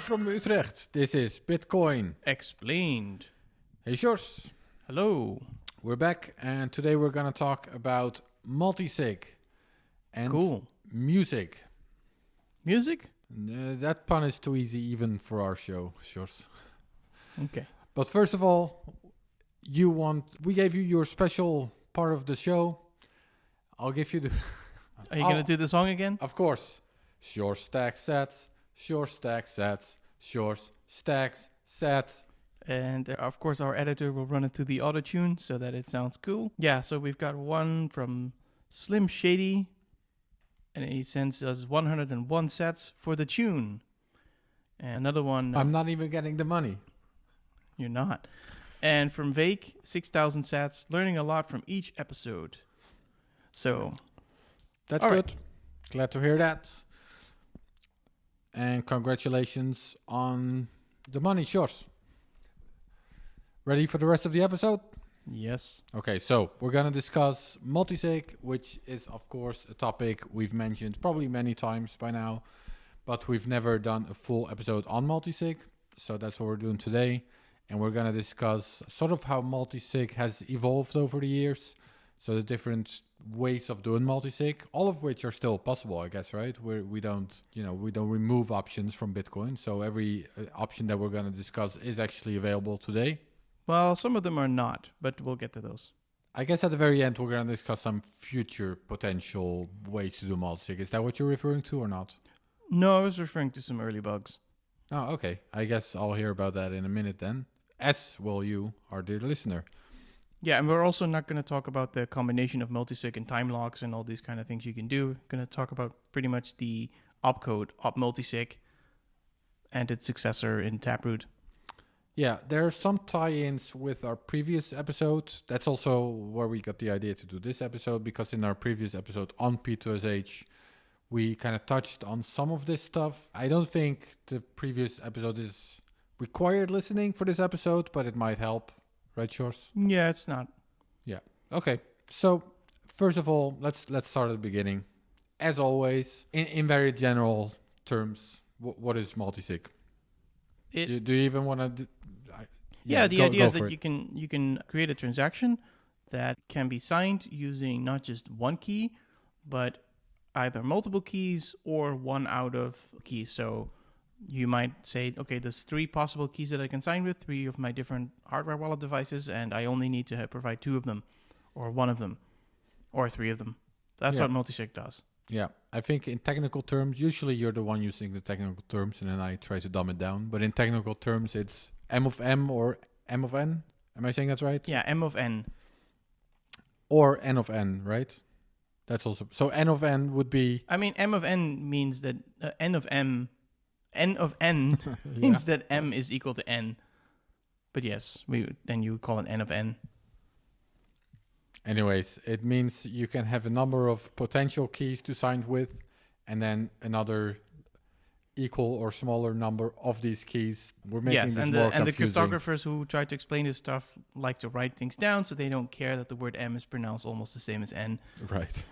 from Utrecht. This is Bitcoin Explained. Hey Sjors. Hello. We're back, and today we're going to talk about Multisig and Musig. Music? That pun is too easy even for our show, Sjors. Okay. But first of all, we gave you your special part of the show. I'll give you the... Are you going to do the song again? Of course. Sjors stacks sats, Sjors stacks sats, Sjors stacks sats. And of course our editor will run it to the auto-tune so that it sounds cool. Yeah, so we've got one from Slim Shady, and he sends us 101 sats for the tune. And another one... I'm not even getting the money. You're not. And from Vake, 6,000 sats, learning a lot from each episode. So... That's all good. Right. Glad to hear that. And congratulations on the money, Sjors. Ready for the rest of the episode? Yes. Okay, so we're going to discuss Multisig, which is, of course, a topic we've mentioned probably many times by now, but we've never done a full episode on Multisig. So that's what we're doing today. And we're going to discuss sort of how Multisig has evolved over the years. So the different ways of doing multisig, all of which are still possible, I guess, right? We don't remove options from Bitcoin. So every option that we're going to discuss is actually available today. Well, some of them are not, but we'll get to those. I guess at the very end, we're going to discuss some future potential ways to do multisig. Is that what you're referring to or not? No, I was referring to some early bugs. Oh, okay. I guess I'll hear about that in a minute then, as will you, our dear listener. Yeah, and we're also not going to talk about the combination of multisig and time locks and all these kind of things you can do. We're going to talk about pretty much the opcode, op multisig, and its successor in Taproot. Yeah, there are some tie-ins with our previous episode. That's also where we got the idea to do this episode, because in our previous episode on P2SH, we kind of touched on some of this stuff. I don't think the previous episode is required listening for this episode, but it might help. Right, Sjors? Yeah, it's not. Yeah. Okay. So, first of all, let's start at the beginning. As always, in very general terms, what is multisig? Do you even want to... The idea is that you can create a transaction that can be signed using not just one key, but either multiple keys or one out of keys. So you might say, okay, there's 3 possible keys that I can sign with, 3 of my different hardware wallet devices, and I only need to provide 2 of them, or 1 of them, or 3 of them. That's what multisig does. Yeah, I think in technical terms, usually you're the one using the technical terms, and then I try to dumb it down. But in technical terms, it's M of M or M of N. Am I saying that right? Yeah, M of N. Or N of N, right? That's also... So N of N would be... I mean, M of N means that N of N means that M is equal to N. But yes, then you would call it N of N. Anyways, it means you can have a number of potential keys to sign with, and then another equal or smaller number of these keys. We're making this more confusing. And the cryptographers who try to explain this stuff like to write things down so they don't care that the word M is pronounced almost the same as N. Right.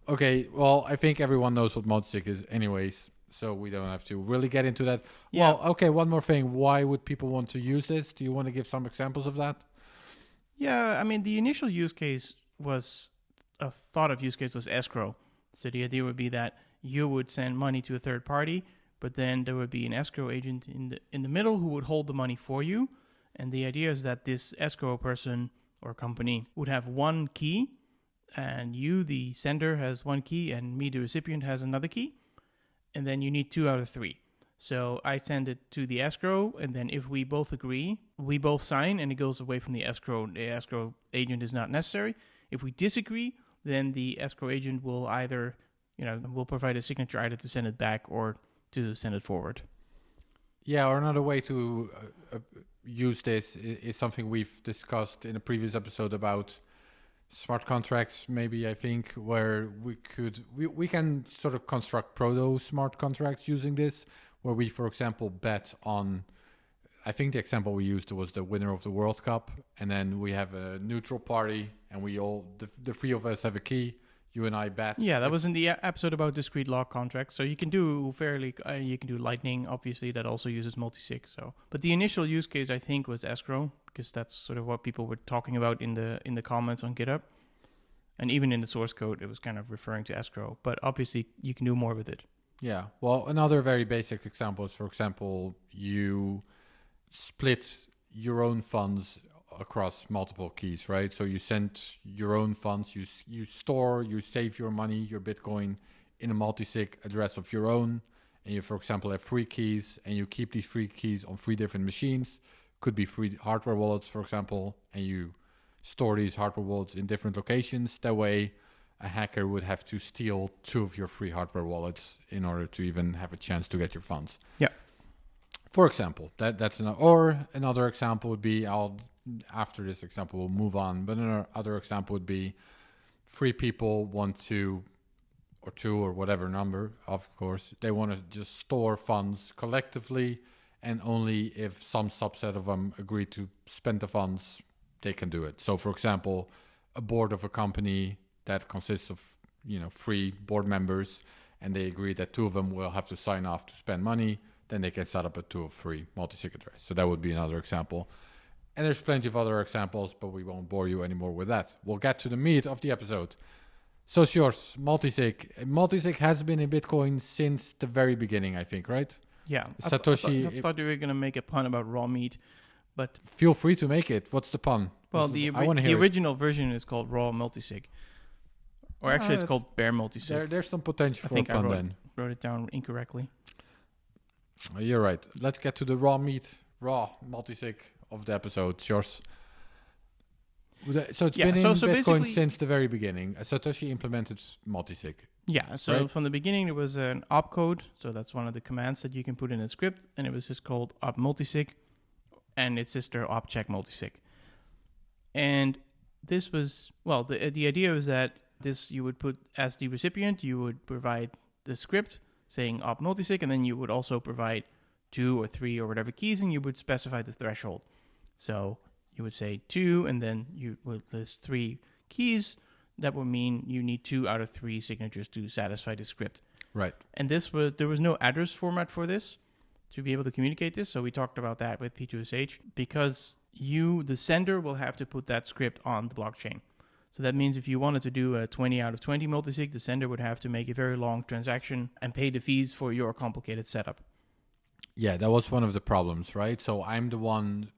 Okay, well, I think everyone knows what multisig is anyways, so we don't have to really get into that. Yeah. Well, okay, one more thing. Why would people want to use this? Do you want to give some examples of that? Yeah, I mean, the initial use case was, a thought of use case was escrow. So the idea would be that you would send money to a third party, but then there would be an escrow agent in the middle who would hold the money for you. And the idea is that this escrow person or company would have one key, and you, the sender, has one key, and me, the recipient, has another key. And then you need 2 out of 3. So I send it to the escrow, and then if we both agree, we both sign, and it goes away from the escrow. The escrow agent is not necessary. If we disagree, then the escrow agent will either, will provide a signature either to send it back or to send it forward. Yeah, or another way to use this is something we've discussed in a previous episode about smart contracts, maybe, I think, where we can sort of construct proto smart contracts using this, where we, for example, bet on, I think the example we used was the winner of the World Cup, and then we have a neutral party, and we all, the 3 of us have a key. you and I bet. Yeah, that was in the episode about discrete log contracts. So you can do you can do Lightning, obviously, that also uses multisig. So, but the initial use case I think was escrow, because that's sort of what people were talking about in the comments on GitHub, and even in the source code, it was kind of referring to escrow. But obviously, you can do more with it. Yeah. Well, another very basic example is, for example, you split your own funds across multiple keys, right? So you send your own funds, you save your money, your Bitcoin in a multisig address of your own, and you, for example, have 3 keys, and you keep these 3 keys on 3 different machines. Could be 3 hardware wallets, for example, and you store these hardware wallets in different locations. That way, a hacker would have to steal 2 of your 3 hardware wallets in order to even have a chance to get your funds. Yeah. For example, that's another example would be, after this example we'll move on, but another example would be 3 people want to, or 2 or whatever number, of course, they want to just store funds collectively, and only if some subset of them agree to spend the funds, they can do it. So for example, a board of a company that consists of 3 board members, and they agree that 2 of them will have to sign off to spend money, then they can set up a 2 of 3 multisig address. So that would be another example. And there's plenty of other examples, but we won't bore you anymore with that. We'll get to the meat of the episode. So Sjors, multisig. Multisig has been in Bitcoin since the very beginning, I think, right? Yeah. Satoshi. I thought you were going to make a pun about raw meat, but Feel free to make it. What's the pun? well, the original version is called raw multisig, or actually it's called bare multisig. There's some potential for a pun then. Wrote it down incorrectly. You're right. Let's get to the raw multisig of the episode, Sjors. So it's been in Bitcoin since the very beginning. Satoshi implemented multisig. Yeah, so right? From the beginning there was an opcode, so that's one of the commands that you can put in a script, and it was just called op multisig, and its sister op check multisig. And this was, well, the idea was that this you would put as the recipient, you would provide the script saying op multisig, and then you would also provide 2 or 3 or whatever keys, and you would specify the threshold. So you would say 2, and then you would list 3 keys. That would mean you need 2 out of 3 signatures to satisfy the script. Right. And there was no address format for this to be able to communicate this. So we talked about that with P2SH, because the sender, will have to put that script on the blockchain. So that means if you wanted to do a 20 out of 20 multisig, the sender would have to make a very long transaction and pay the fees for your complicated setup. Yeah, that was one of the problems, right? So I'm the one,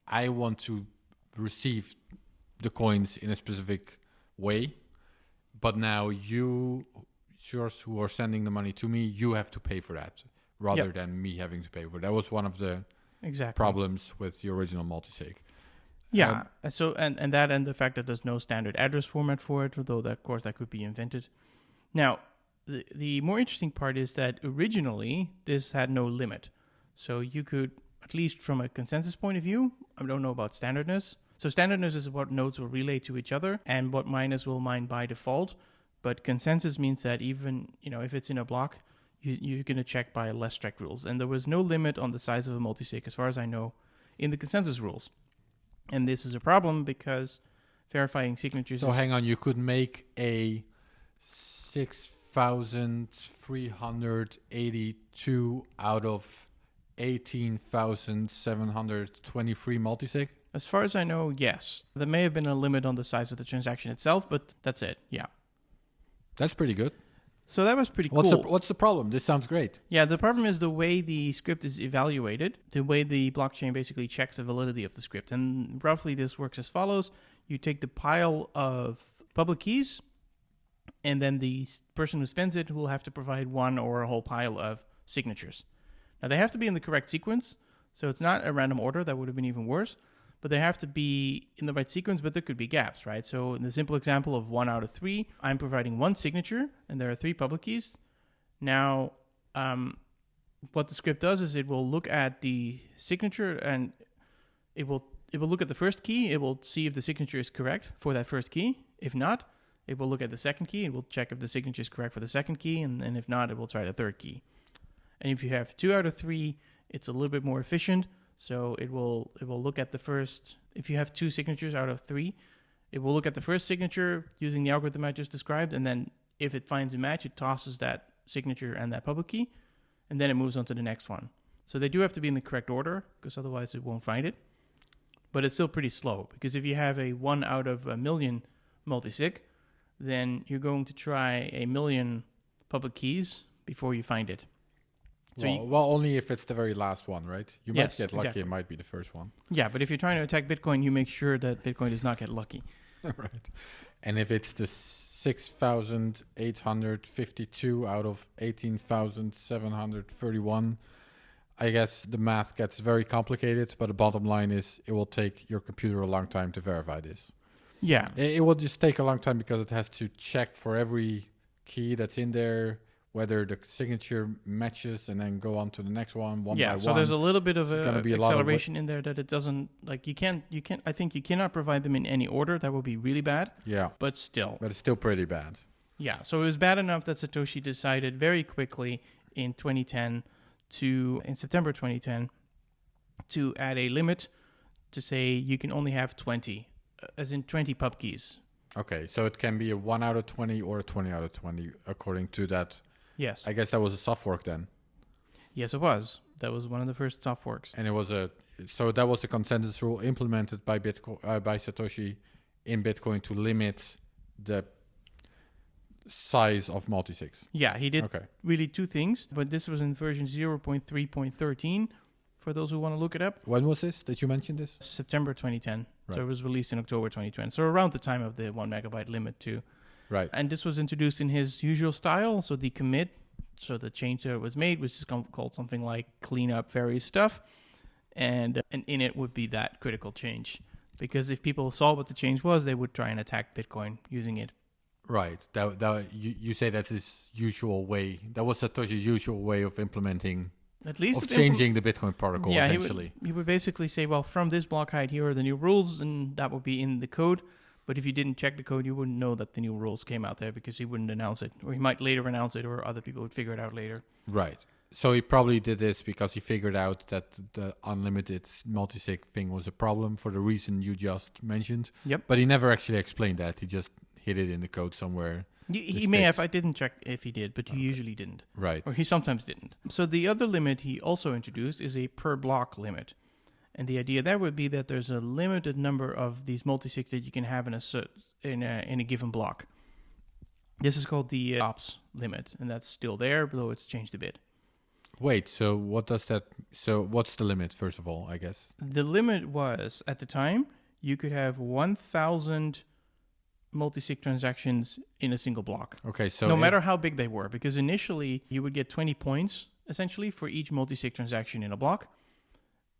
I want to receive the coins in a specific way, but now you, Sjors, who are sending the money to me, you have to pay for that rather than me having to pay for it. That was one of the problems with the original multisig. Yeah, so and the fact that there's no standard address format for it, although that, of course, that could be invented. Now, the more interesting part is that originally this had no limit. So you could, at least from a consensus point of view, I don't know about standardness. So standardness is what nodes will relay to each other and what miners will mine by default. But consensus means that even, if it's in a block, you're going to check by less strict rules. And there was no limit on the size of a multisig, as far as I know, in the consensus rules. And this is a problem because verifying signatures... So hang on, you could make a 6,382 out of 18,723 multisig? As far as I know, yes. There may have been a limit on the size of the transaction itself, but that's it, yeah. That's pretty good. So that was pretty cool. What's the problem? This sounds great. Yeah, the problem is the way the script is evaluated, the way the blockchain basically checks the validity of the script. And roughly this works as follows. You take the pile of public keys, and then the person who spends it will have to provide 1 or a whole pile of signatures. Now, they have to be in the correct sequence, so it's not a random order. That would have been even worse. But they have to be in the right sequence, but there could be gaps, right? So in the simple example of 1 out of 3, I'm providing 1 signature, and there are 3 public keys. Now, what the script does is it will look at the signature, and it will look at the first key. It will see if the signature is correct for that first key. If not, it will look at the second key. It will check if the signature is correct for the second key, and if not, it will try the third key. And if you have 2 out of 3, it's a little bit more efficient. So it will look at the first, if you have 2 signatures out of 3, It will look at the first signature using the algorithm I just described, and then if it finds a match, it tosses that signature and that public key, and then it moves on to the next one. So they do have to be in the correct order, because otherwise it won't find it. But it's still pretty slow, because if you have a 1 out of a million multisig, then you're going to try a million public keys before you find it. So well, only if it's the very last one, right? You might Yes, get lucky, exactly. it might be the first one. Yeah, but if you're trying to attack Bitcoin, you make sure that Bitcoin does not get lucky. Right. And if it's the 6,852 out of 18,731, I guess the math gets very complicated, but the bottom line is it will take your computer a long time to verify this. Yeah. It will just take a long time because it has to check for every key that's in there, whether the signature matches, and then go on to the next one by one. So there's a little bit of It's gonna be a lot of acceleration in there that it doesn't, like, I think you cannot provide them in any order. That would be really bad. Yeah. But still. But it's still pretty bad. Yeah. So it was bad enough that Satoshi decided very quickly in September 2010, to add a limit to say you can only have 20, as in 20 pub keys. Okay, so it can be a 1 out of 20 or a 20 out of 20, according to that. Yes. I guess that was a soft fork then. Yes, it was. That was one of the first soft forks. And that was a consensus rule implemented by by Satoshi in Bitcoin to limit the size of multisigs. Yeah, he did really two things, but this was in version 0.3.13 for those who want to look it up. When was this? Did you mention this? September 2010. Right. So it was released in October 2020. So around the time of the 1 megabyte limit too. Right. And this was introduced in his usual style. So the commit, so the change that was made, which is called something like clean up various stuff. And in it would be that critical change. Because if people saw what the change was, they would try and attack Bitcoin using it. Right. You say that's his usual way. That was Satoshi's usual way of implementing, at least of changing the Bitcoin protocol, essentially. He would basically say, well, from this block height, here are the new rules, and that would be in the code. But if you didn't check the code, you wouldn't know that the new rules came out there because he wouldn't announce it. Or he might later announce it, or other people would figure it out later. Right. So he probably did this because he figured out that the unlimited multisig thing was a problem for the reason you just mentioned. Yep. But he never actually explained that. He just hid it in the code somewhere. He may have. I didn't check if he did, but he usually didn't. Right. Or he sometimes didn't. So the other limit he also introduced is a per block limit. And the idea there would be that there's a limited number of these multisigs that you can have in a given block. This is called the ops limit, and that's still there, though it's changed a bit. Wait, so what does that... So what's the limit, first of all, I guess? The limit was, at the time, you could have 1,000 multisig transactions in a single block. Okay, so... No matter how big they were, because initially you would get 20 points, essentially, for each multisig transaction in a block.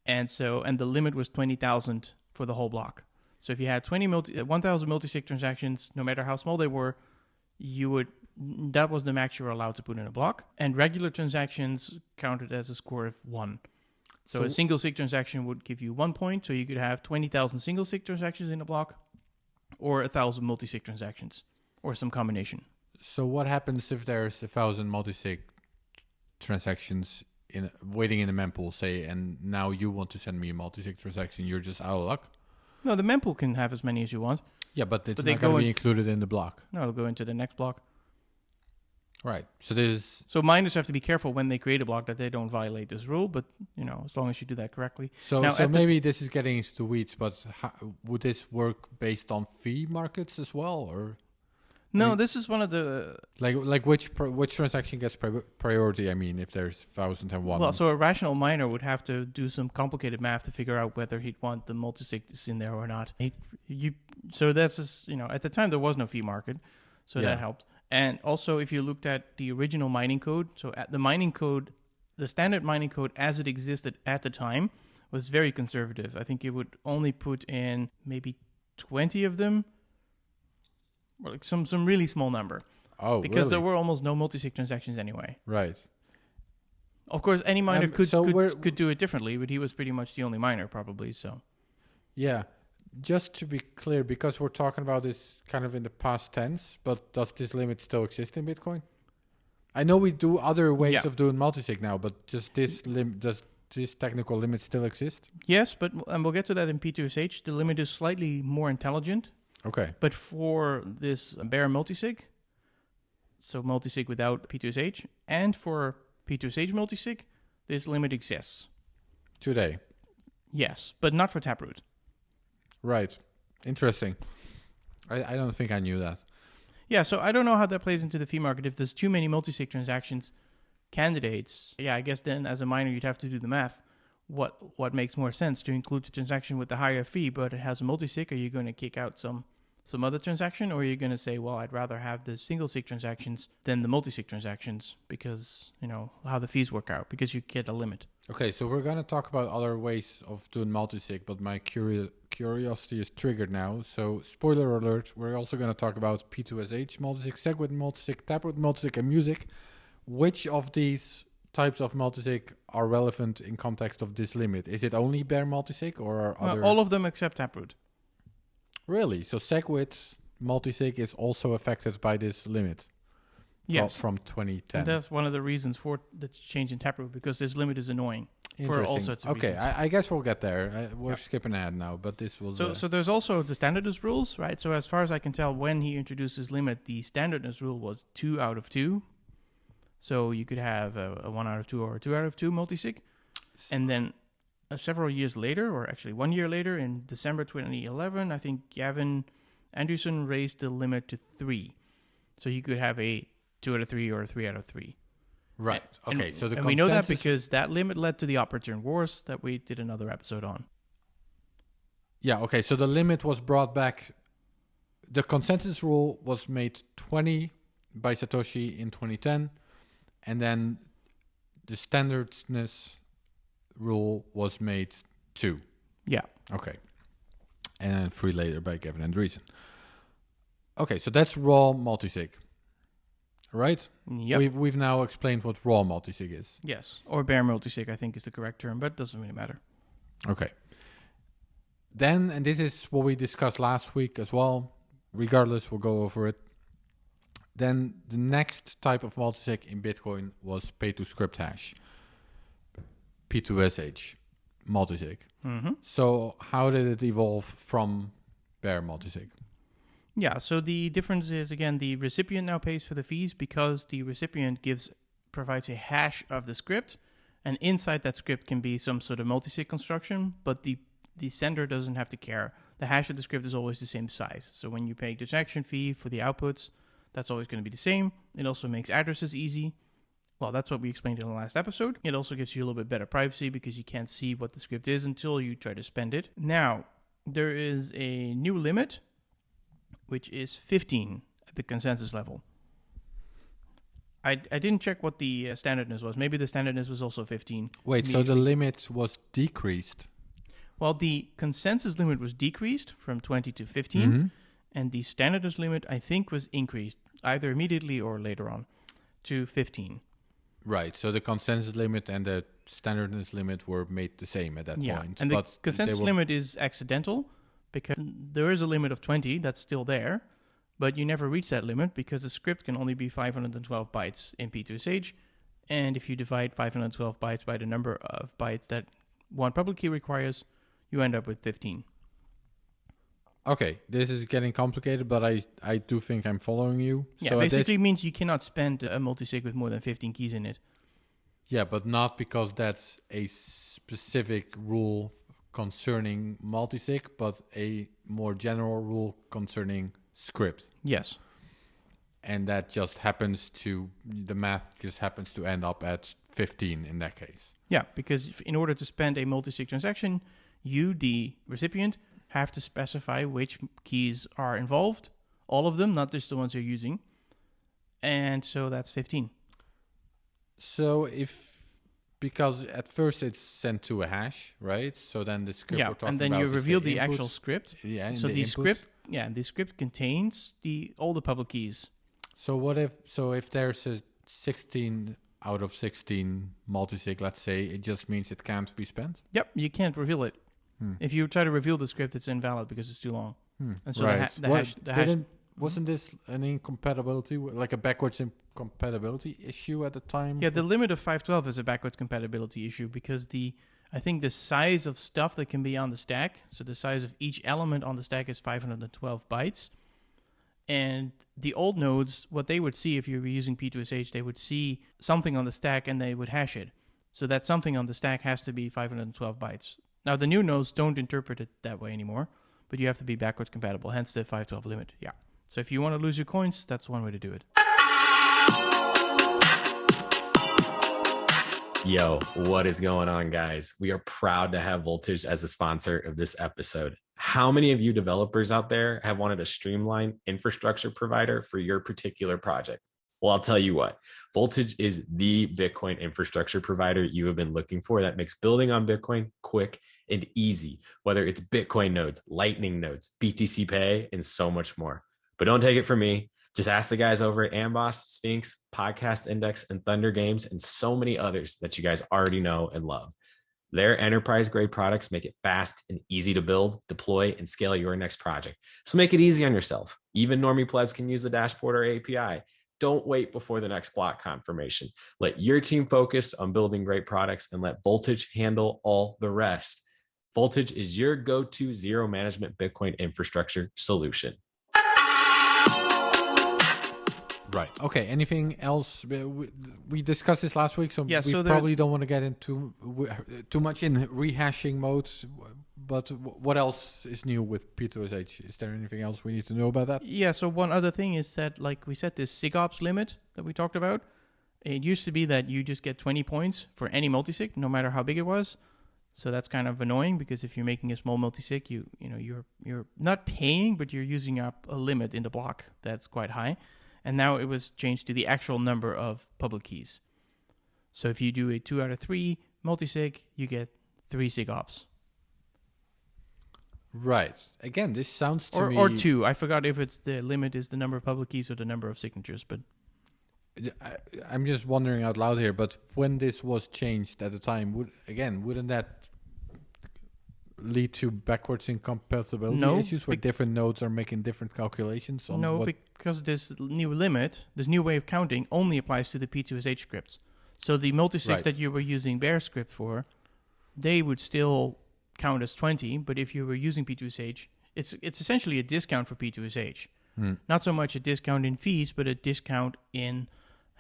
And the limit was 20,000 for the whole block. So if you had 1,000 multisig transactions, no matter how small they were, that was the max you were allowed to put in a block. And regular transactions counted as a score of 1. So a single sig transaction would give you 1 point. So you could have 20,000 single sig transactions in a block, or 1,000 multisig transactions, or some combination. So what happens if there's 1,000 multisig transactions waiting in a mempool, say, and now you want to send me a multisig transaction? You're just out of luck? No, the mempool can have as many as you want. Yeah, but it's not going to be included in the block. No, it'll go into the next block. Right. So miners have to be careful when they create a block that they don't violate this rule, but as long as you do that correctly. So maybe this is getting into the weeds, but would this work based on fee markets as well, or? No, this is one of the... Like which transaction gets priority, I mean, if there's 1,001? Well, so a rational miner would have to do some complicated math to figure out whether he'd want the multisigs in there or not. So that's just, at the time there was no fee market, so that helped. And also, if you looked at the original mining code, so at the mining code, the standard mining code as it existed at the time was very conservative. I think it would only put in maybe 20 of them, or like some really small number. Oh, because there were almost no multisig transactions anyway. Right. Of course, any miner could do it differently, but he was pretty much the only miner, probably. So. Yeah. Just to be clear, because we're talking about this kind of in the past tense, but does this limit still exist in Bitcoin? I know we do other ways of doing multisig now, but just does this technical limit still exist? Yes, and we'll get to that in P2SH. The limit is slightly more intelligent. Okay. But for this bare multisig, so multisig without P2SH, and for P2SH multisig, this limit exists. Today. Yes, but not for Taproot. Right. Interesting. I don't think I knew that. Yeah, so I don't know how that plays into the fee market. If there's too many multisig transactions candidates, yeah, I guess then as a miner you'd have to do the math. What makes more sense, to include the transaction with the higher fee, but it has a multisig? Are you going to kick out some other transaction, or are you going to say, well, I'd rather have the single sig transactions than the multisig transactions because, how the fees work out, because you get a limit. Okay, so we're going to talk about other ways of doing multisig, but my curiosity is triggered now. So spoiler alert, we're also going to talk about P2SH multisig, SegWit multisig, Taproot multisig, and Musig. Which of these types of multisig are relevant in context of this limit? Is it only bare multisig, or are other... All of them except Taproot. Really? So SegWit multisig is also affected by this limit? Yes. From 2010. And that's one of the reasons for the change in Taproot, because this limit is annoying for all sorts of reasons. Okay, I guess we'll get there. We're skipping ahead now, but this was... So there's also the standardness rules, right? So as far as I can tell, when he introduced this limit, the standardness rule was 2 out of 2. So you could have a 1 out of 2 or a 2 out of 2 multisig. And then several years later, or actually 1 year later, in December 2011, I think Gavin Anderson raised the limit to 3. So you could have a 2 out of 3 or a 3 out of 3. Right. Okay. And we know that because that limit led to the op-return wars that we did another episode on. Yeah. Okay. So the limit was brought back. The consensus rule was made 20 by Satoshi in 2010. And then the standardness rule was made 2. Yeah. Okay. And 3 later by Gavin Andreessen. Okay, so that's raw multisig. Right? Yep. We've now explained what raw multisig is. Yes. Or bare multisig, I think, is the correct term, but it doesn't really matter. Okay. Then, and this is what we discussed last week as well. Regardless, we'll go over it. Then the next type of multisig in Bitcoin was pay-to-script hash, P2SH multisig. Mm-hmm. So how did it evolve from bare multisig? Yeah, so the difference is, again, the recipient now pays for the fees because the recipient provides a hash of the script, and inside that script can be some sort of multisig construction, but the sender doesn't have to care. The hash of the script is always the same size. So when you pay the transaction fee for the outputs, that's always going to be the same. It also makes addresses easy. Well, that's what we explained in the last episode. It also gives you a little bit better privacy because you can't see what the script is until you try to spend it. Now, there is a new limit, which is 15 at the consensus level. I didn't check what the standardness was. Maybe the standardness was also 15. Wait, so the limit was decreased? Well, the consensus limit was decreased from 20 to 15, and the standardness limit, I think, was increased either immediately or later on to 15. Right, so the consensus limit and the standardness limit were made the same at that point. And the consensus limit is accidental because there is a limit of 20 that's still there, but you never reach that limit because the script can only be 512 bytes in P2SH, and if you divide 512 bytes by the number of bytes that one public key requires, you end up with 15. Okay, this is getting complicated, but I do think I'm following you. Yeah, so basically means you cannot spend a multisig with more than 15 keys in it. Yeah, but not because that's a specific rule concerning multisig, but a more general rule concerning script. Yes. And that just happens to, the math just happens to end up at 15 in that case. Yeah, because in order to spend a multisig transaction, you, the recipient, have to specify which keys are involved, all of them, not just the ones you're using. And so that's 15. So because at first it's sent to a hash, right? So then the script we're talking and then about you is reveal the inputs. actual script. Yeah, so the script, the script contains all the public keys. So if there's a 16 out of 16 multisig, let's say, it just means it can't be spent? Yep, you can't reveal it. If you try to reveal the script, it's invalid because it's too long. And so right. the hash... Wasn't this an incompatibility, like a backwards incompatibility issue at the time? Yeah, the limit of 512 is a backwards compatibility issue because the I think the size of stuff that can be on the stack, so the size of each element on the stack is 512 bytes. And the old nodes, what they would see if you were using P2SH, they would see something on the stack and they would hash it. So that something on the stack has to be 512 bytes. Now, the new nodes don't interpret it that way anymore, but you have to be backwards compatible, hence the 512 limit. Yeah. So if you want to lose your coins, that's one way to do it. Yo, what is going on, guys? We are proud to have Voltage as a sponsor of this episode. How many of you developers out there have wanted a streamlined infrastructure provider for your particular project? Well, I'll tell you what, Voltage is the Bitcoin infrastructure provider you have been looking for that makes building on Bitcoin quick and easy, whether it's Bitcoin nodes, Lightning nodes, BTC Pay, and so much more. But don't take it from me. Just ask the guys over at Amboss, Sphinx, Podcast Index, and Thunder Games, and so many others that you guys already know and love. Their enterprise-grade products make it fast and easy to build, deploy, and scale your next project. So make it easy on yourself. Even normie plebs can use the dashboard or API. Don't wait before the next block confirmation. Let your team focus on building great products and let Voltage handle all the rest. Voltage is your go-to zero management Bitcoin infrastructure solution. Right. Okay. Anything else? We discussed this last week, so Yeah, we so probably don't want to get into too much in rehashing mode. But what else is new with P2SH? Is there anything else we need to know about that? Yeah, so one other thing is that, like we said, this SigOps limit that we talked about, it used to be that you just get 20 points for any multisig, no matter how big it was. So that's kind of annoying because if you're making a small multisig, you're not paying, but you're using up a limit in the block that's quite high. And now it was changed to the actual number of public keys. So if you do a 2 out of 3 multisig, you get 3 SigOps. Right. Again, this sounds to me... Or 2. I forgot if it's the limit is the number of public keys or the number of signatures, but... I'm just wondering out loud here, but when this was changed at the time, wouldn't that lead to backwards incompatibility issues where different nodes are making different calculations? Because this new limit, this new way of counting, only applies to the P2SH scripts. So the multisigs that you were using Bear script for, they would still count as 20, but if you were using P2SH, it's essentially a discount for P2SH. Not so much a discount in fees, but a discount in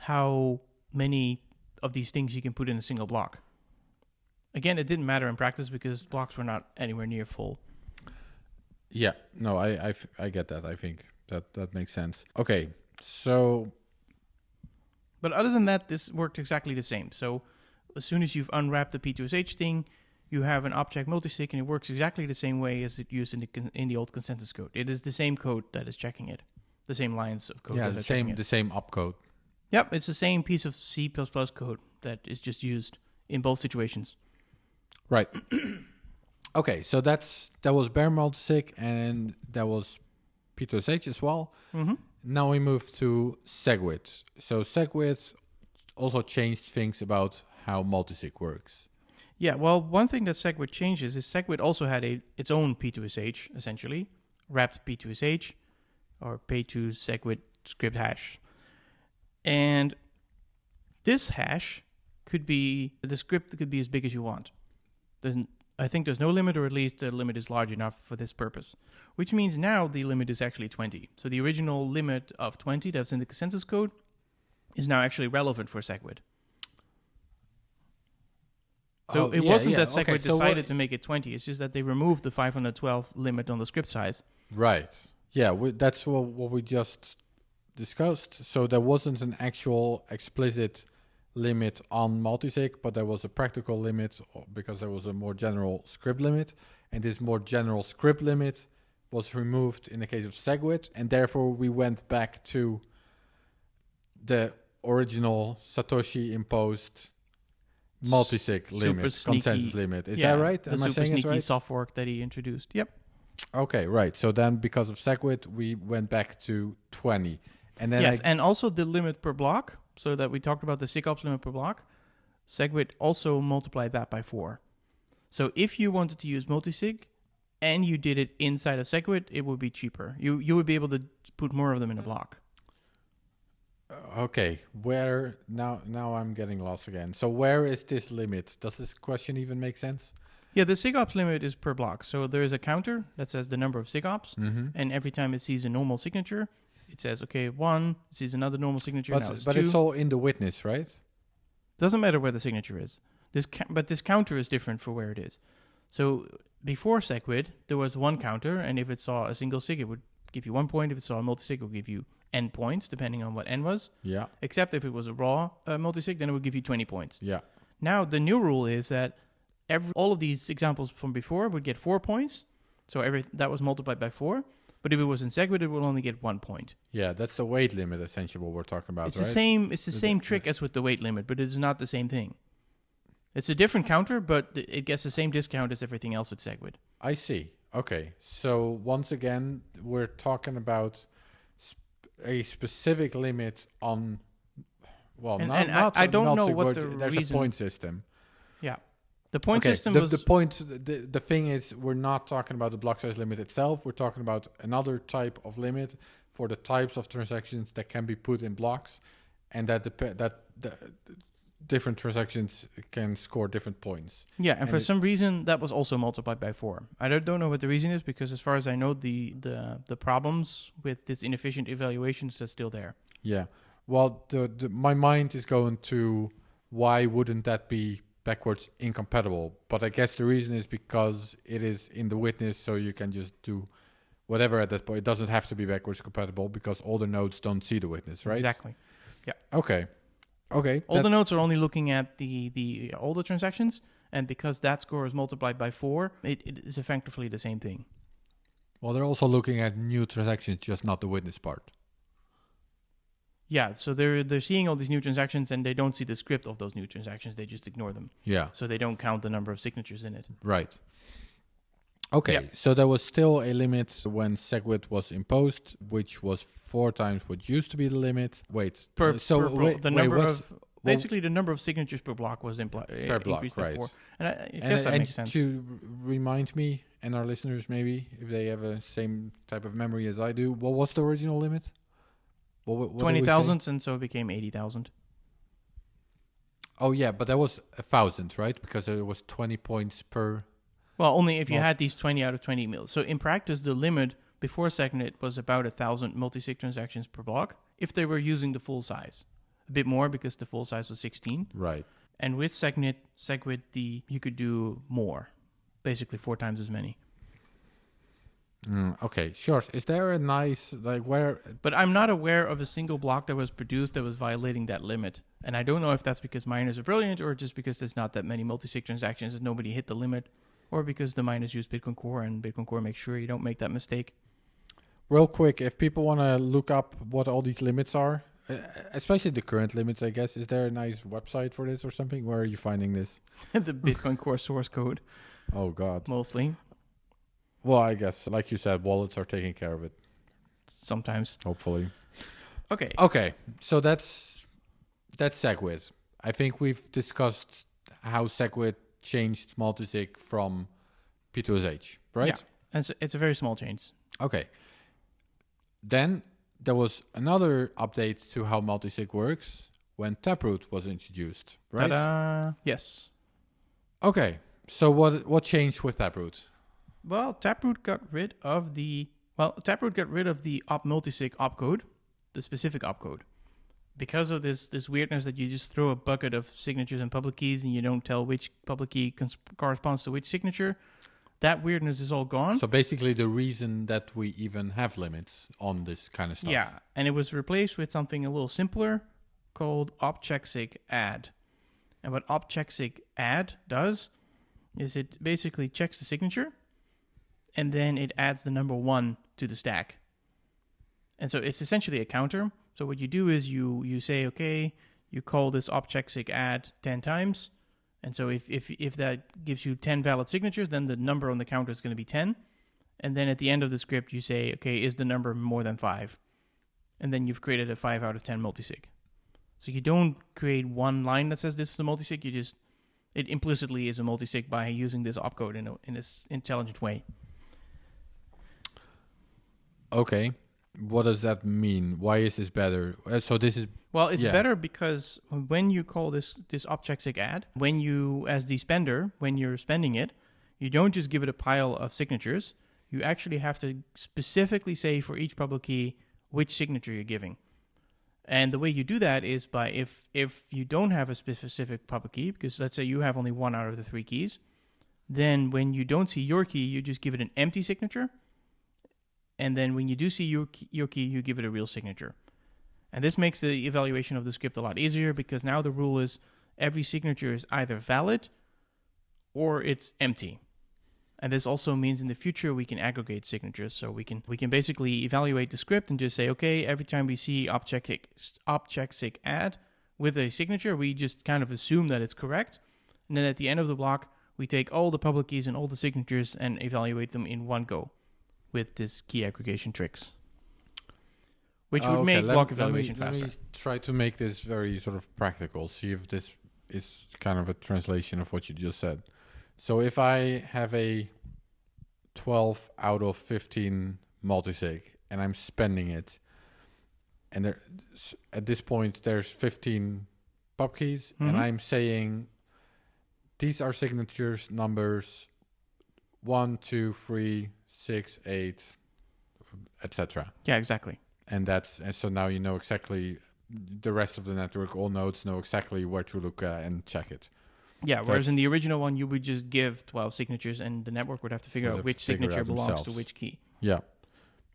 how many of these things you can put in a single block. Again, it didn't matter in practice because blocks were not anywhere near full. Yeah, no, I get that. I think that makes sense. Okay, so... But other than that, this worked exactly the same. So as soon as you've unwrapped the P2SH thing, you have an object multisig, and it works exactly the same way as it used in the old consensus code. It is the same code that is checking it, the same lines of code. Yeah, the same opcode. Yep, it's the same piece of C++ code that is just used in both situations. Right. Okay, so that was bare multisig, and that was P2SH as well. Mm-hmm. Now we move to SegWit. So SegWit also changed things about how multisig works. Yeah, well, one thing that SegWit changes is SegWit also had its own P2SH, essentially, wrapped P2SH, or pay2 SegWit script hash. And this hash the script could be as big as you want. I think there's no limit, or at least the limit is large enough for this purpose, which means now the limit is actually 20. So the original limit of 20 that's in the consensus code is now actually relevant for SegWit. So it wasn't that SegWit decided to make it 20. It's just that they removed the 512 limit on the script size. Right. Yeah, that's what we just discussed. So there wasn't an actual explicit limit on multisig, but there was a practical limit because there was a more general script limit. And this more general script limit was removed in the case of SegWit. And therefore, we went back to the original Satoshi imposed multisig limit, consensus limit. Is that right? Am I saying it right? The super sneaky soft fork that he introduced. Yep. Okay, right. So then because of SegWit, we went back to 20. And then and also the limit per block, so that we talked about the SigOps limit per block. SegWit also multiplied that by 4. So if you wanted to use multisig and you did it inside of SegWit, it would be cheaper. You would be able to put more of them in a block. Okay, where now I'm getting lost again. So where is this limit? Does this question even make sense? Yeah, the SIGOPS limit is per block. So there is a counter that says the number of SIGOPS, Mm-hmm. and every time it sees a normal signature, it says, okay, 1, it sees another normal signature, now it's But 2. it's all in the witness, right? Doesn't matter where the signature is. But this counter is different for where it is. So before SegWit, there was one counter, and if it saw a single sig, it would give you 1 point. If it saw a multisig, it would give you n points, depending on what n was. Yeah. Except if it was a raw multisig, then it would give you 20 points. Yeah. Now, the new rule is that all of these examples from before would get 4 points. So that was multiplied by 4. But if it was in SegWit, it will only get 1 point. Yeah, that's the weight limit, essentially, what we're talking about, It's right? the same trick as with the weight limit, but it is not the same thing. It's a different counter, but it gets the same discount as everything else with SegWit. I see. Okay, so once again, we're talking about a specific limit on. Well, I don't know multi- what but the there's reason. a point system. Yeah, the point Okay, system the, was the point. The thing is, we're not talking about the block size limit itself. We're talking about another type of limit for the types of transactions that can be put in blocks, and that the different transactions can score different points. Yeah, and for it- some reason that was also multiplied by 4. I don't know what the reason is, because as far as I know, the problems with this inefficient evaluations are still there. Yeah. Well, my mind is going to why wouldn't that be backwards incompatible? But I guess the reason is because it is in the witness, so you can just do whatever at that point. It doesn't have to be backwards compatible because all the nodes don't see the witness, right? Exactly. Okay. Okay. All the nodes are only looking at the older transactions, and because that score is multiplied by 4, it is effectively the same thing. Well, they're also looking at new transactions, just not the witness part. Yeah, so they're seeing all these new transactions, and they don't see the script of those new transactions. They just ignore them. Yeah. So they don't count the number of signatures in it. Right. Okay, Yep. so there was still a limit when SegWit was imposed, which was 4 times what used to be the limit. Wait, Per wait, the number what's- of basically the number of signatures per block was per block, increased by right? 4, and I guess that makes sense. To remind me and our listeners, maybe if they have a same type of memory as I do, what was the original limit? What did we say? 20,000, and so it became 80,000. Oh yeah, but that was 1,000, right? Because it was 20 points per. Well, only if you had these 20 out of 20 mils. So in practice, the limit before SegNet was about 1,000 multisig transactions per block if they were using the full size. A bit more because the full size was 16. Right. And with SegWit, you could do more, basically 4 times as many. Okay, sure. Is there a nice where? But I'm not aware of a single block that was produced that was violating that limit. And I don't know if that's because miners are brilliant or just because there's not that many multisig transactions and nobody hit the limit, or because the miners use Bitcoin Core and Bitcoin Core makes sure you don't make that mistake. Real quick, if people want to look up what all these limits are, especially the current limits, I guess, is there a nice website for this or something? Where are you finding this? The Bitcoin Core source code, Oh, God. mostly, Well, I guess, like you said, wallets are taking care of it, sometimes. hopefully. Okay. Okay, so that's SegWit. I think we've discussed how SegWit changed multisig from P2SH, right? Yeah, and it's a very small change. Okay. Then there was another update to how multisig works when Taproot was introduced, right? Ta-da! Yes. Okay. So what changed with Taproot? Well, Taproot got rid of the op multisig opcode, the specific opcode. Because of this weirdness that you just throw a bucket of signatures and public keys and you don't tell which public key corresponds to which signature, that weirdness is all gone. So basically the reason that we even have limits on this kind of stuff. Yeah, and it was replaced with something a little simpler called opchecksig add. And what opchecksig add does is it basically checks the signature and then it adds the number 1 to the stack. And so it's essentially a counter. So what you do is you say, okay, you call this opchecksig add 10 times. And so if that gives you 10 valid signatures, then the number on the counter is going to be 10. And then at the end of the script, you say, okay, is the number more than 5? And then you've created a 5 out of 10 multisig. So you don't create one line that says this is a multisig. It implicitly is a multisig by using this opcode in this intelligent way. Okay. what does that mean? Why is this better? So this is Well, it's Yeah. better because when you call this object-sig add, when you, as the spender, when you're spending it, you don't just give it a pile of signatures. You actually have to specifically say for each public key which signature you're giving. And the way you do that is by if you don't have a specific public key, because let's say you have only one out of the 3 keys, then when you don't see your key, you just give it an empty signature. And then when you do see your key, you give it a real signature. And this makes the evaluation of the script a lot easier because now the rule is every signature is either valid or it's empty. And this also means in the future we can aggregate signatures. So we can basically evaluate the script and just say, okay, every time we see object-sig add with a signature, we just kind of assume that it's correct. And then at the end of the block, we take all the public keys and all the signatures and evaluate them in one go with this key aggregation tricks. Which would make block evaluation faster. Let me try to make this very sort of practical. See if this is kind of a translation of what you just said. So if I have a 12 out of 15 multisig and I'm spending it, and there, at this point there's 15 pub keys, and I'm saying these are signatures numbers 1, 2, 3, 6, 8, etc. Yeah, exactly. And so now you know exactly, the rest of the network, all nodes know exactly where to look and check it. Yeah, whereas in the original one, you would just give 12 signatures and the network would have to figure out which signature belongs to which key. Yeah.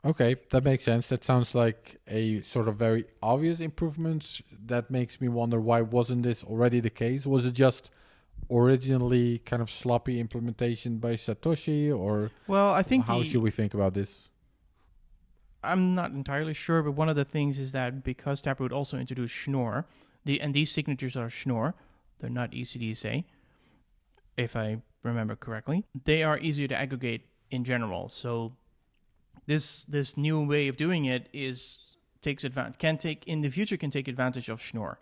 Okay, that makes sense. That sounds like a sort of very obvious improvement. That makes me wonder, why wasn't this already the case? Was it just originally kind of sloppy implementation by Satoshi, or well, I think how should we think about this? I'm not entirely sure, but one of the things is that because Taproot also introduced Schnorr, and these signatures are Schnorr, they're not ECDSA, if I remember correctly. They are easier to aggregate in general. So this new way of doing it can take advantage of Schnorr.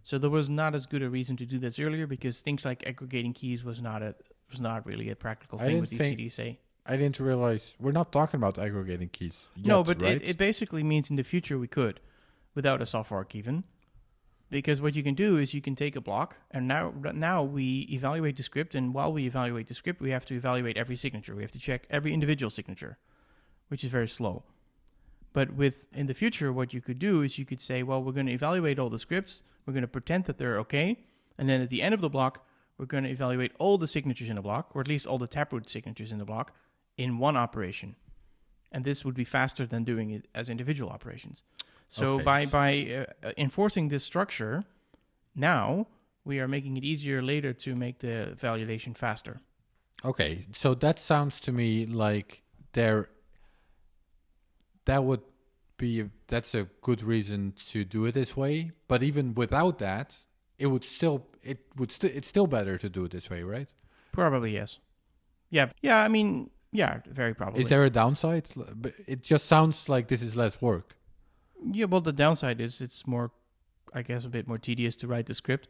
So there was not as good a reason to do this earlier because things like aggregating keys was not really a practical thing with ECDSA. I didn't realize we're not talking about aggregating keys yet, no, but right? it basically means in the future we could, without a soft fork even. Because what you can do is you can take a block, and now we evaluate the script, and while we evaluate the script, we have to evaluate every signature. We have to check every individual signature, which is very slow. But in the future, what you could do is you could say, well, we're going to evaluate all the scripts, we're going to pretend that they're okay, and then at the end of the block, we're going to evaluate all the signatures in the block, or at least all the Taproot signatures in the block, in one operation. And this would be faster than doing it as individual operations. So by enforcing this structure, now we are making it easier later to make the validation faster. Okay, so that sounds to me like that's a good reason to do it this way. But even without that, it's still better to do it this way, right? Probably yes. Yeah. I mean, yeah, very probably. Is there a downside? It just sounds like this is less work. Yeah, well, the downside is it's more, I guess, a bit more tedious to write the script,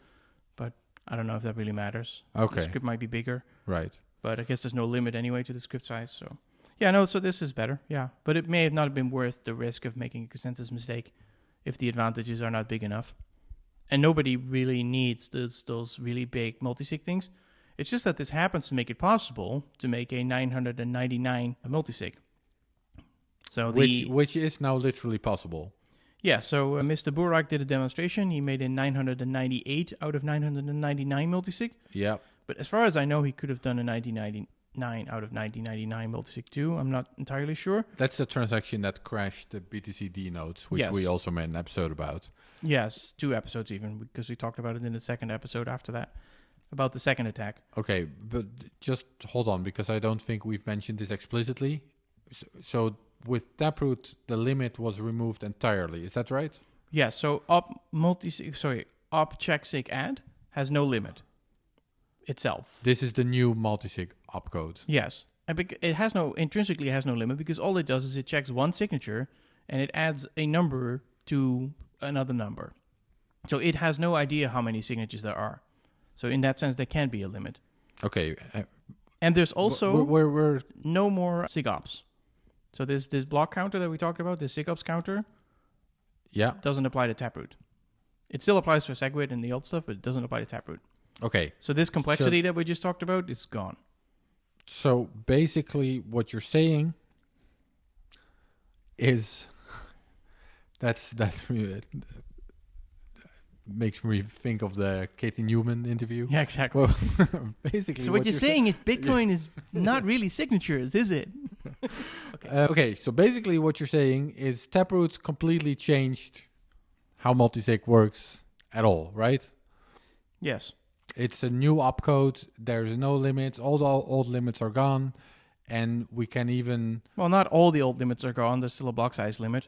but I don't know if that really matters. Okay. The script might be bigger. Right. But I guess there's no limit anyway to the script size, so... Yeah, no, so this is better, yeah. But it may have not been worth the risk of making a consensus mistake if the advantages are not big enough. And nobody really needs those really big multisig things. It's just that this happens to make it possible to make a 999 multisig. So which is now literally possible. Yeah, so Mr. Burak did a demonstration. He made a 998 out of 999 multisig. Yeah. But as far as I know, he could have done a 999 out of 999 multisig too. I'm not entirely sure. That's the transaction that crashed the BTC-D nodes, which we also made an episode about. Yes, 2 episodes even, because we talked about it in the second episode after that, about the second attack. Okay, but just hold on, because I don't think we've mentioned this explicitly. So with Taproot, the limit was removed entirely. Is that right? Yeah, so object-sig add has no limit itself. This is the new multisig opcode. Yes. It intrinsically has no limit because all it does is it checks one signature and it adds a number to another number. So it has no idea how many signatures there are. So in that sense, there can be a limit. Okay. And there's also we're no more SIGOPS. So this block counter that we talked about, the SigOps counter, doesn't apply to Taproot. It still applies for SegWit and the old stuff, but it doesn't apply to Taproot. Okay. So this complexity that we just talked about is gone. So basically what you're saying is that's makes me think of the Katie Newman interview. Yeah, exactly. Well, basically so what you're saying is Bitcoin is not really signatures, is it? Okay, so basically what you're saying is Taproot completely changed how multisig works at all, right? Yes. It's a new opcode. There's no limits. All the old limits are gone. And we can even... Well, not all the old limits are gone. There's still a block size limit.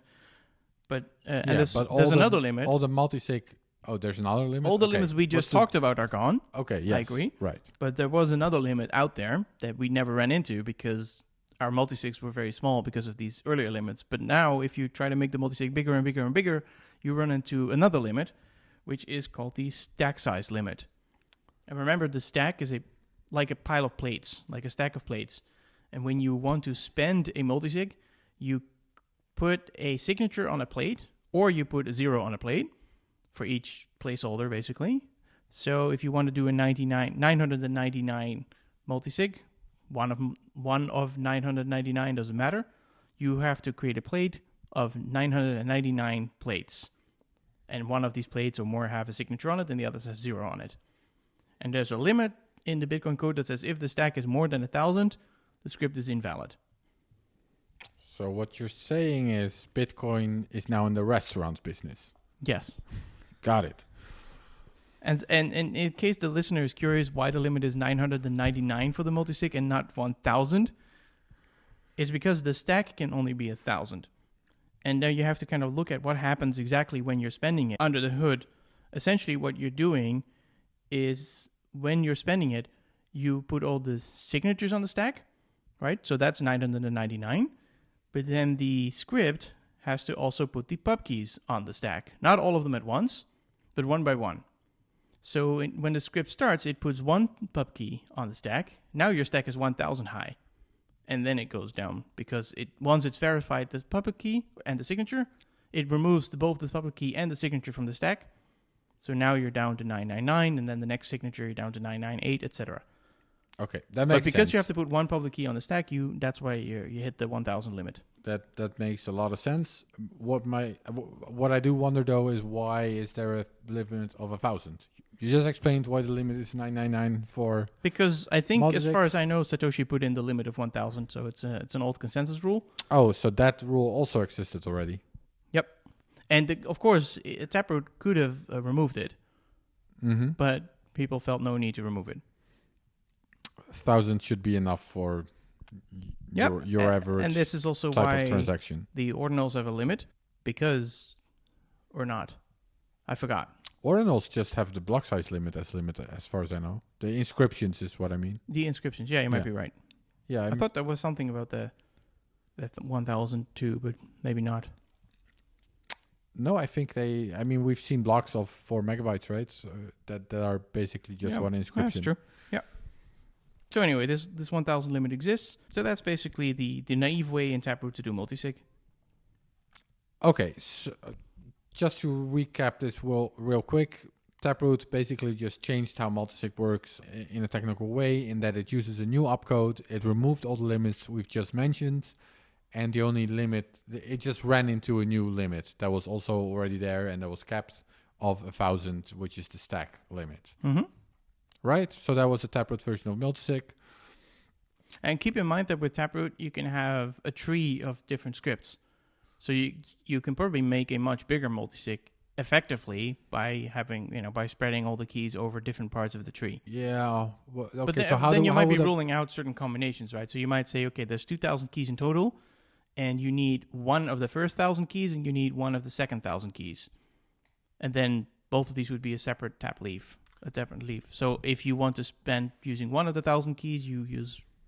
But there's another limit. All the multisig... Oh, there's another limit? All the limits we just talked about are gone. Okay, yes. I agree. Right. But there was another limit out there that we never ran into because our multisigs were very small because of these earlier limits. But now, if you try to make the multisig bigger and bigger and bigger, you run into another limit, which is called the stack size limit. And remember, the stack is like a pile of plates, like a stack of plates. And when you want to spend a multisig, you put a signature on a plate, or you put a 0 on a plate for each placeholder, basically. So if you want to do a 999 multisig, one of 999 doesn't matter. You have to create a plate of 999 plates. And one of these plates or more have a signature on it, and the others have 0 on it. And there's a limit in the Bitcoin code that says if the stack is more than 1,000, the script is invalid. So what you're saying is Bitcoin is now in the restaurant business. Yes. Got it. And in case the listener is curious why the limit is 999 for the multisig and not 1,000, it's because the stack can only be 1,000. And now you have to kind of look at what happens exactly when you're spending it. Under the hood, essentially what you're doing is when you're spending it, you put all the signatures on the stack, right? So that's 999. But then the script has to also put the pub keys on the stack. Not all of them at once, but one by one. So when the script starts, it puts one pub key on the stack. Now your stack is 1,000 high. And then it goes down because once it's verified the public key and the signature, it removes both the public key and the signature from the stack. So now you're down to 999, and then the next signature you're down to 998, etc. Okay, that makes sense. But because you have to put one public key on the stack, that's why you hit the 1,000 limit. That makes a lot of sense. What I do wonder though is why is there a limit of 1,000? You just explained why the limit is 999 for... Because I think, multisig. As far as I know, Satoshi put in the limit of 1,000, so it's an old consensus rule. Oh, so that rule also existed already. Yep. And of course, Taproot could have removed it, but people felt no need to remove it. 1,000 should be enough for your average and this is also type why of transaction. The ordinals have a limit, because... Or not. I forgot. Ordinals just have the block size limit as far as I know. The inscriptions is what I mean. The inscriptions, yeah, you might be right. Yeah, I thought there was something about that 1,000 too, but maybe not. No, I think we've seen blocks of 4 megabytes, right? So that are basically just one inscription. That's true. Yeah. So anyway, this 1,000 limit exists. So that's basically the naive way in Taproot to do multisig. Okay, so just to recap this real quick, Taproot basically just changed how multisig works in a technical way, in that it uses a new opcode. It removed all the limits we've just mentioned, and the only limit, it just ran into a new limit that was also already there and that was capped of 1,000, which is the stack limit. Right? So that was the Taproot version of multisig. And keep in mind that with Taproot, you can have a tree of different scripts. So you can probably make a much bigger multisig effectively by having, by spreading all the keys over different parts of the tree. Yeah. Well, okay, but then you might be ruling out certain combinations, right? So you might say, okay, there's 2,000 keys in total, and you need one of the first 1,000 keys, and you need one of the second 1,000 keys. And then both of these would be a separate leaf. So if you want to spend using one of the 1,000 keys,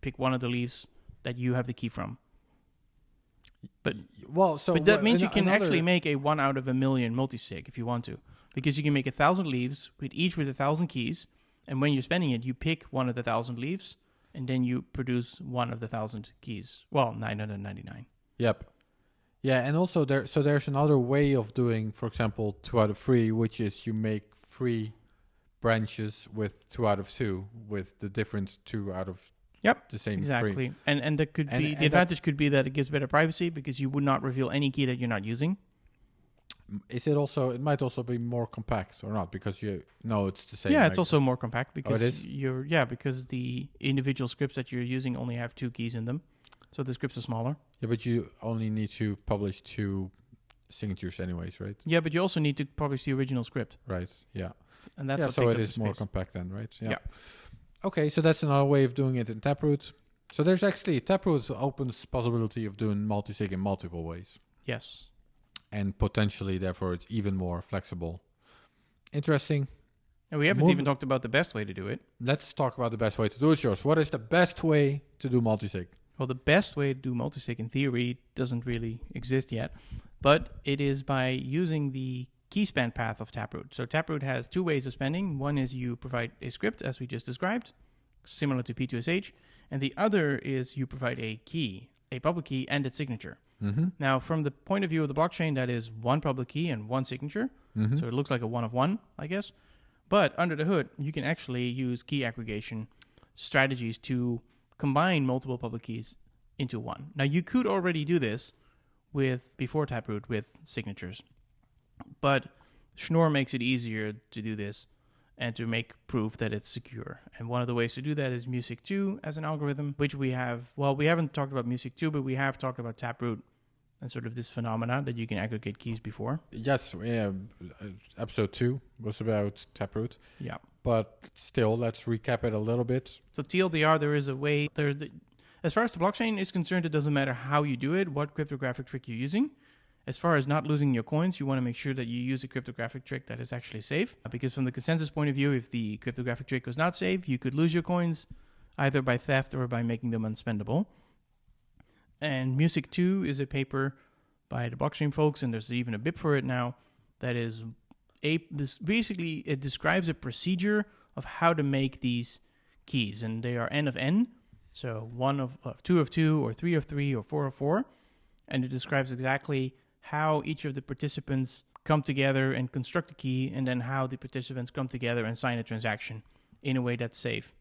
pick one of the leaves that you have the key from. But that means you can actually make a 1 out of a million multisig if you want to, because you can make 1,000 leaves with each with 1,000 keys, and when you're spending it, you pick one of the 1,000 leaves, and then you produce one of the 1,000 keys. Well, 999. Yep. Yeah, and also there's another way of doing, for example, 2 out of 3, which is you make 3 branches with 2 out of 2, with the different 2 out of Yep, the same 3. exactly. And that could be the advantage could be that it gives better privacy because you would not reveal any key that you're not using. Is it also? It might also be more compact or not, because it's the same. Yeah, it's also more compact because it is? because the individual scripts that you're using only have 2 keys in them, so the scripts are smaller. Yeah, but you only need to publish 2 signatures, anyways, right? Yeah, but you also need to publish the original script, Right. Yeah. and that's what so takes it up is the more space. compact then, right? Yeah. Okay, so that's another way of doing it in Taproot. So there's actually Taproot opens possibility of doing multisig in multiple ways. Yes. And potentially, therefore, it's even more flexible. Interesting. And we haven't even talked about the best way to do it. Let's talk about the best way to do it, Sjors. What is the best way to do multisig? Well, the best way to do multisig in theory doesn't really exist yet, but it is by using the key span path of Taproot. So Taproot has 2 ways of spending. One is you provide a script, as we just described, similar to P2SH, and the other is you provide a key, a public key, and its signature. Mm-hmm. Now, from the point of view of the blockchain, that is 1 public key and 1 signature. Mm-hmm. So it looks like a 1 of 1, I guess. But under the hood, you can actually use key aggregation strategies to combine multiple public keys into 1. Now, you could already do this before Taproot with signatures. But Schnorr makes it easier to do this and to make proof that it's secure. And one of the ways to do that is Musig 2 as an algorithm, which we haven't talked about Musig 2, but we have talked about Taproot and sort of this phenomena that you can aggregate keys before. Yes, yeah. Episode 2 was about Taproot. Yeah. But still, let's recap it a little bit. So TLDR, there is a way. As far as the blockchain is concerned, it doesn't matter how you do it, what cryptographic trick you're using. As far as not losing your coins, you want to make sure that you use a cryptographic trick that is actually safe. Because from the consensus point of view, if the cryptographic trick was not safe, you could lose your coins either by theft or by making them unspendable. And Musig 2 is a paper by the blockchain folks, and there's even a BIP for it now, that is basically it describes a procedure of how to make these keys. And they are n of n, so 1 of 2 of 2, or 3 of 3, or 4 of 4. And it describes exactly how each of the participants come together and construct a key, and then how the participants come together and sign a transaction in a way that's safe.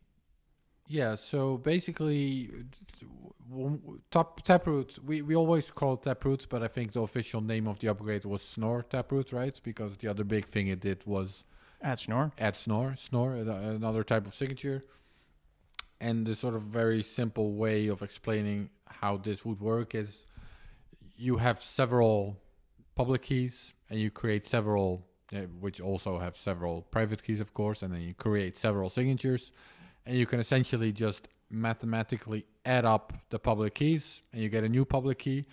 Yeah, so basically, Taproot, we always call it Taproot, but I think the official name of the upgrade was Snor Taproot, right? Because the other big thing it did was Add Snor. Snor, another type of signature. And the sort of very simple way of explaining how this would work is you have several public keys, and you create several, which also have several private keys, of course, and then you create several signatures, and you can essentially just mathematically add up the public keys, and you get a new public key,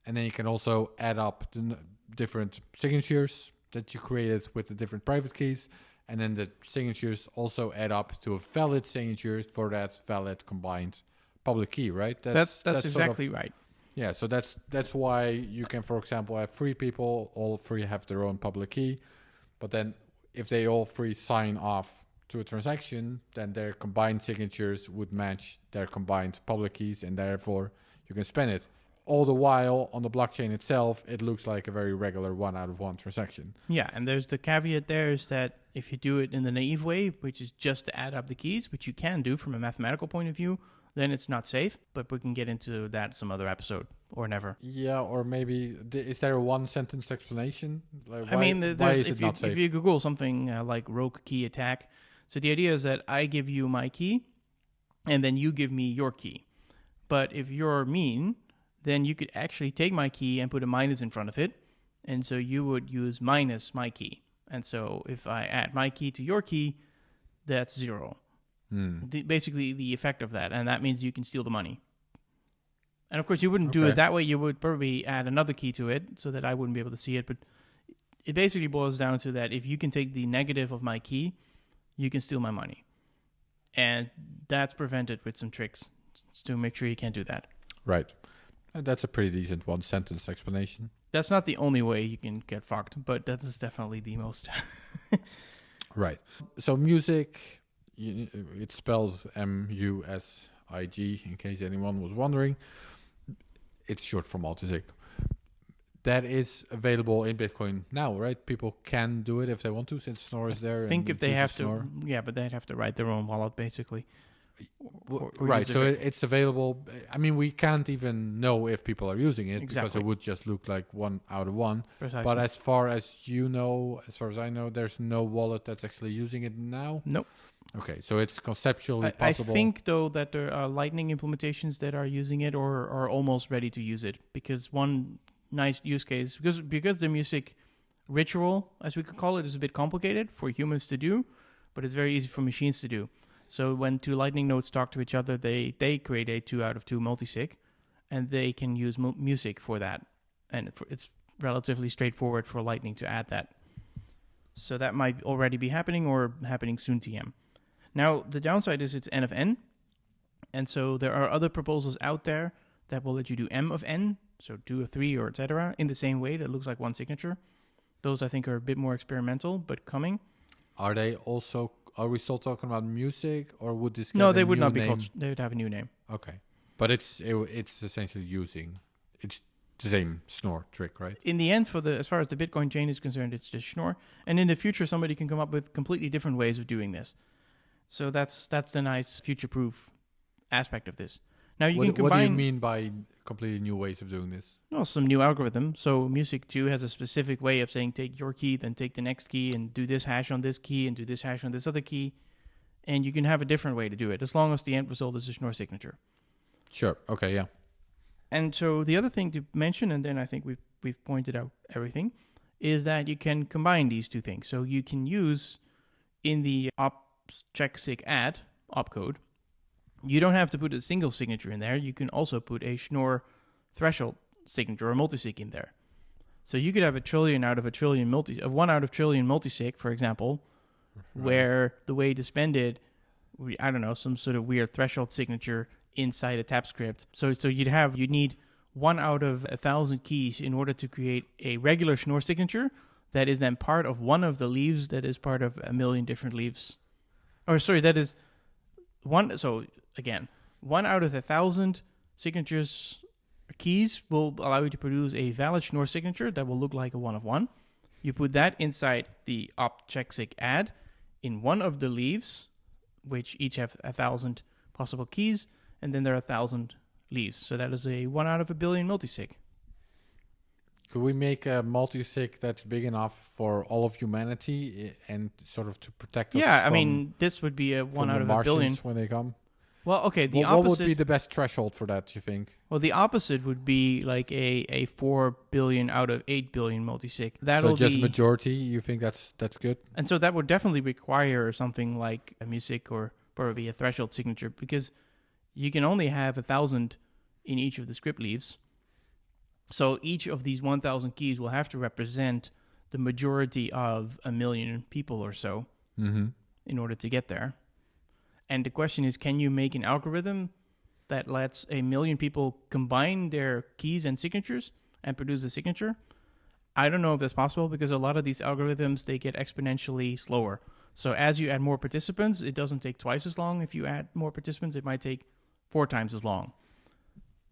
and then you can also add up the different signatures that you created with the different private keys, and then the signatures also add up to a valid signature for that valid combined public key, right? That's exactly right. Yeah, so that's why you can, for example, have 3 people, all 3 have their own public key, but then if they all 3 sign off to a transaction, then their combined signatures would match their combined public keys, and therefore you can spend it. All the while, on the blockchain itself, it looks like a very regular 1 out of 1 transaction. Yeah, and there's the caveat there is that if you do it in the naive way, which is just to add up the keys, which you can do from a mathematical point of view, then it's not safe, but we can get into that some other episode, or never. Yeah, or maybe, is there a 1-sentence explanation? Like, I mean, why is it not safe? If you Google something like rogue key attack, so the idea is that I give you my key, and then you give me your key. But if you're mean, then you could actually take my key and put a minus in front of it, and so you would use minus my key. And so if I add my key to your key, that's 0. Basically the effect of that, and that means you can steal the money. And of course you wouldn't do it that way. You would probably add another key to it so that I wouldn't be able to see it, but it basically boils down to that if you can take the negative of my key, you can steal my money. And that's prevented with some tricks to make sure you can't do that. Right. That's a pretty decent 1-sentence explanation. That's not the only way you can get fucked, but that is definitely the most. Right. So Musig, it spells Musig, in case anyone was wondering. it's short for multisig. That is available in Bitcoin now, right? People can do it if they want to, since Snore is there. I think and if they it have uses to, Snore. but they'd have to write their own wallet, basically. Or Right, use so it's available. I mean, we can't even know if people are using it because Exactly. it would just look like 1 out of 1. Precisely. But as far as you know, as far as I know, there's no wallet that's actually using it now. Nope. Okay, so it's conceptually I possible. think, though, that there are Lightning implementations that are using it or are almost ready to use it. Because one nice use case, because the music ritual, as we could call it, is a bit complicated for humans to do, but it's very easy for machines to do. So when two Lightning nodes talk to each other, they create a 2 out of 2 multisig, and they can use Musig for that. And it's relatively straightforward for Lightning to add that. So that might already be happening or happening soon TM. Now, the downside is it's n of n, and so there are other proposals out there that will let you do m of n, so 2 of 3 or etc., in the same way that looks like one signature. Those, I think, are a bit more experimental, but coming. Are we still talking about music, or would this get No, a they would new not be name? called. They would have a new name. Okay, but it's essentially using it's the same Snore trick, right? In the end, as far as the Bitcoin chain is concerned, it's just Schnorr. And in the future, somebody can come up with completely different ways of doing this. So that's the nice future-proof aspect of this. Now you can combine. What do you mean by completely new ways of doing this? Well, some new algorithm. So Musig 2 has a specific way of saying take your key, then take the next key, and do this hash on this key, and do this hash on this other key. And you can have a different way to do it, as long as the end result is a Schnorr signature. Sure. Okay. Yeah. And so the other thing to mention, and then I think we've pointed out everything, is that you can combine these two things. So you can use in the check-sig add opcode, you don't have to put a single signature in there. You can also put a Schnorr threshold signature or multisig in there. So you could have 1 trillion out of 1 trillion 1 out of trillion multisig, for example, right, where the way to spend it, I don't know, some sort of weird threshold signature inside a tap script. So you'd need 1 out of 1,000 keys in order to create a regular Schnorr signature that is then part of one of the leaves that is part of 1 million different leaves. Or sorry, that is one. So again, 1 out of 1,000 signatures keys will allow you to produce a valid Schnorr signature that will look like a 1 of 1. You put that inside the check-sig add in one of the leaves, which each have 1,000 possible keys, and then there are 1,000 leaves. So that is a 1 out of 1 billion multisig. Could we make a multisig that's big enough for all of humanity and sort of to protect us? Yeah, I mean, this would be a 1 out of 1 billion when they come. Well, okay, what would be the best threshold for that, you think? Well, the opposite would be like a 4 billion out of 8 billion multisig. So just majority, you think that's good? And so that would definitely require something like a Musig or probably a threshold signature, because you can only have 1,000 in each of the script leaves. So each of these 1,000 keys will have to represent the majority of 1 million people or so in order to get there. And the question is, can you make an algorithm that lets 1 million people combine their keys and signatures and produce a signature? I don't know if that's possible, because a lot of these algorithms, they get exponentially slower. So as you add more participants, it doesn't take twice as long. If you add more participants, it might take 4 times as long.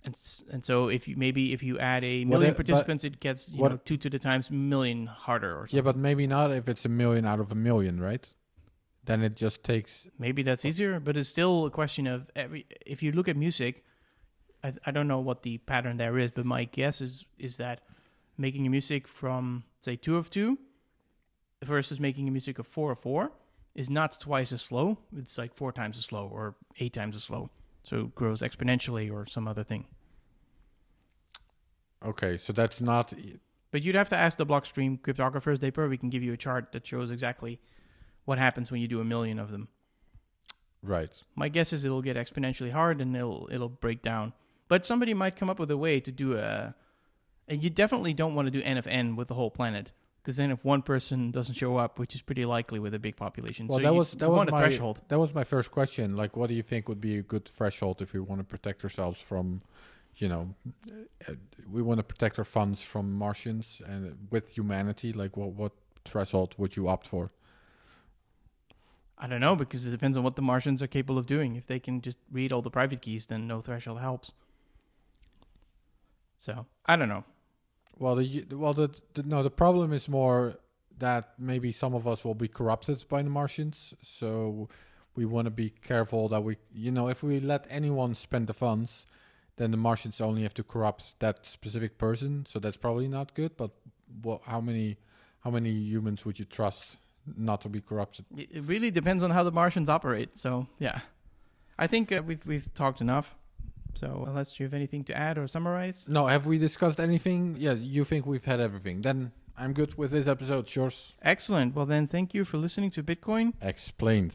And so if you add 1 million participants, it gets 2 to the times million harder or something. Yeah, but maybe not if it's 1 million out of 1 million, right? Then it just takes... Maybe that's easier, but it's still a question of... If you look at Musig, I don't know what the pattern there is, but my guess is that making a Musig from, say, 2 of 2 versus making a Musig of 4 of 4 is not twice as slow. It's like 4 times as slow or 8 times as slow. So it grows exponentially or some other thing. Okay, so that's not... But you'd have to ask the Blockstream cryptographers. They probably can give you a chart that shows exactly what happens when you do 1 million of them. Right. My guess is it'll get exponentially hard and it'll break down. But somebody might come up with a way to do and you definitely don't want to do n of n with the whole planet, because then if one person doesn't show up, which is pretty likely with a big population, well, so that was my threshold. That was my first question. Like, what do you think would be a good threshold if we want to protect ourselves from, we want to protect our funds from Martians and with humanity? Like, what threshold would you opt for? I don't know, because it depends on what the Martians are capable of doing. If they can just read all the private keys, then no threshold helps. So I don't know. Well, the problem is more that maybe some of us will be corrupted by the Martians. So we want to be careful that if we let anyone spend the funds, then the Martians only have to corrupt that specific person. So that's probably not good. But how many humans would you trust not to be corrupted? It really depends on how the Martians operate. So yeah, I think we've talked enough. So unless you have anything to add or summarize. No, have we discussed anything? Yeah, you think we've had everything. Then I'm good with this episode, Sjors. Excellent. Well then, thank you for listening to Bitcoin Explained.